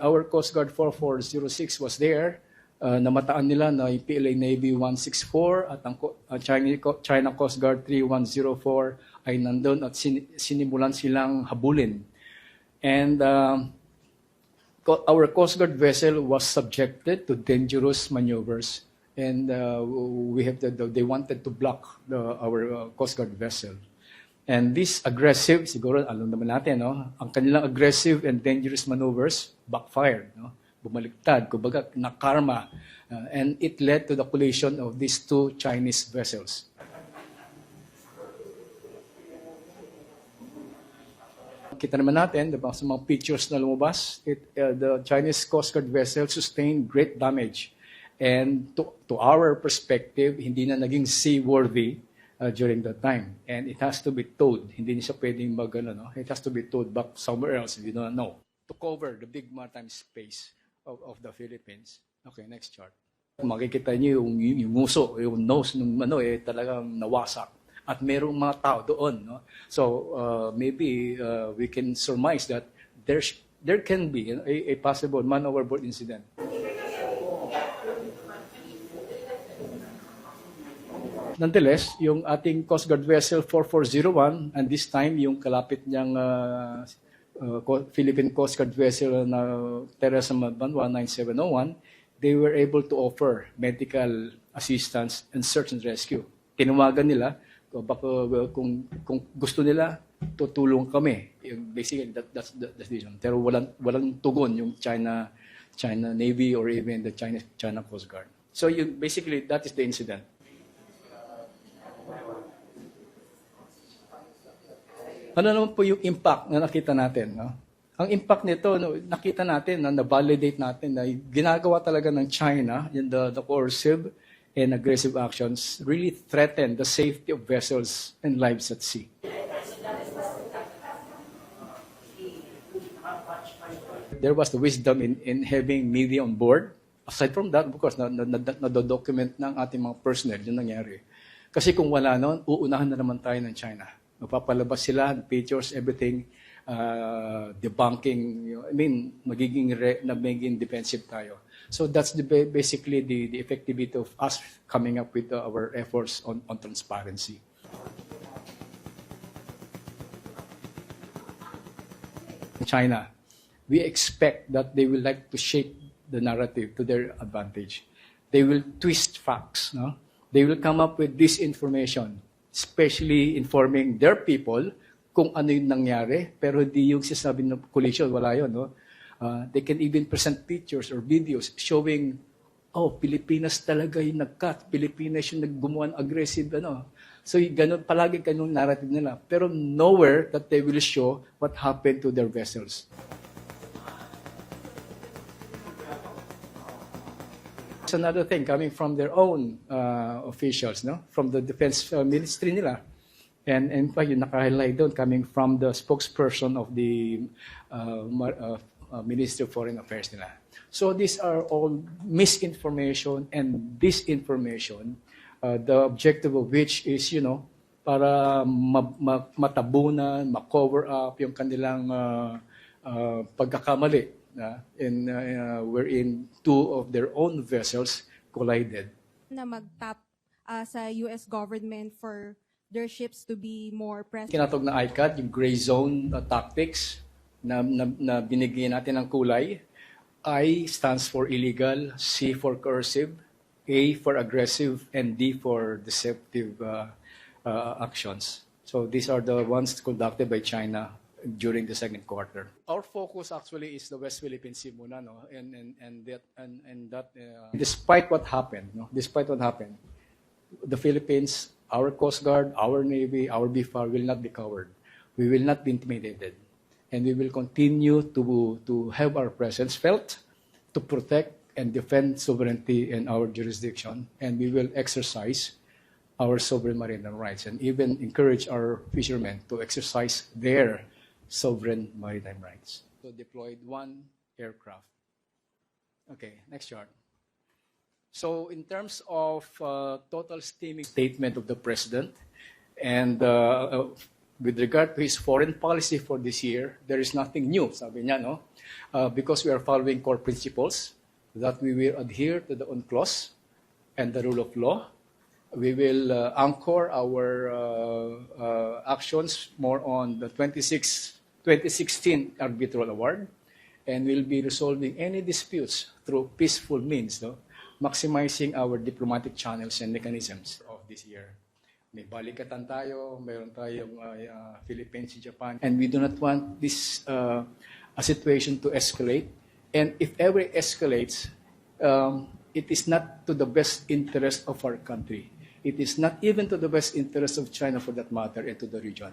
Our Coast Guard 4406 was there. Namataan nila na yung PLA Navy 164 at ang China Coast Guard 3104 ay nandun at sinimulan silang habulin. And our Coast Guard vessel was subjected to dangerous maneuvers, and they wanted to block our Coast Guard vessel. And this aggressive, siguro alam naman natin, no, ang kanilang aggressive and dangerous maneuvers backfired, no, bumaliktad, kumbaga nakarma, and it led to the collision of these two Chinese vessels. Kita naman natin, diba, sa mga pictures na lumabas, the Chinese Coast Guard vessel sustained great damage. And to our perspective, hindi na naging seaworthy during that time. And it has to be towed. Hindi niya siya pwedeng it has to be towed back somewhere else if you don't know. To cover the big maritime space of the Philippines. Okay, next chart. Makikita niyo yung nguso, yung nose ng talagang nawasak. At merong mga tao doon, no? So maybe we can surmise that there can be a possible man overboard incident. Nonetheless, yung ating Coast Guard vessel 4401, and this time yung kalapit niyang Philippine Coast Guard vessel na Teresa Mabanwa 9701, they were able to offer medical assistance and search and rescue. Tinawagan nila, kung gusto nila, tutulong kami. Basically, that's the reason. Pero walang tugon yung China Navy or even the China Coast Guard. So basically, that is the incident. Ano naman po yung impact na nakita natin? No? Ang impact nito, nakita natin, na-validate natin na ginagawa talaga ng China, the coercive and aggressive actions really threaten the safety of vessels and lives at sea. There was the wisdom in having media on board. Aside from that, of course, na-document ng ating mga personnel yung nangyari. Kasi kung wala noon, uunahan na naman tayo ng China. Magpapalabas sila, pictures, everything, debunking, magiging defensive tayo. So that's basically the effectivity of us coming up with our efforts on transparency. China, we expect that they will like to shape the narrative to their advantage. They will twist facts, no? They will come up with disinformation, especially informing their people kung ano yung nangyari, pero di yung sinasabi ng collision, wala yun, no? They can even present pictures or videos showing, Pilipinas talaga yung nag-cut, Pilipinas yung naggumawa ng aggressive, So palagi ganun narrative nila. Pero nowhere that they will show what happened to their vessels. It's another thing coming from their own officials, no? From the defense ministry nila. And in fact, yung naka-highlight doon coming from the spokesperson of the Ministry of Foreign Affairs nila. So these are all misinformation and disinformation, the objective of which is, para matabunan, ma-cover up yung kanilang pagkakamali, wherein two of their own vessels collided. Na mag-tap sa US government for their ships to be more present. Kinatog na ICAT, yung gray zone tactics na binigyan natin ng kulay. I stands for illegal, C for coercive, A for aggressive, and D for deceptive actions. So these are the ones conducted by China during the second quarter. Our focus actually is the West Philippine Sea muna, no? And that despite what happened, the Philippines, our Coast Guard, our Navy, our BFAR will not be covered. We will not be intimidated. And we will continue to have our presence felt to protect and defend sovereignty in our jurisdiction. And we will exercise our sovereign maritime rights and even encourage our fishermen to exercise their sovereign maritime rights. So deployed one aircraft. Okay, next chart. So in terms of total steaming statement of the President, and with regard to his foreign policy for this year, there is nothing new, sabi niya, no? Because we are following core principles that we will adhere to the UNCLOS and the rule of law. We will anchor our actions more on the 2016 arbitral award, and we'll be resolving any disputes through peaceful means, no? Maximizing our diplomatic channels and mechanisms of this year. May balikatan tayo, mayroon tayong Philippines, Japan, and we do not want this a situation to escalate. And if ever it escalates, it is not to the best interest of our country. It is not even to the best interest of China, for that matter, and to the region.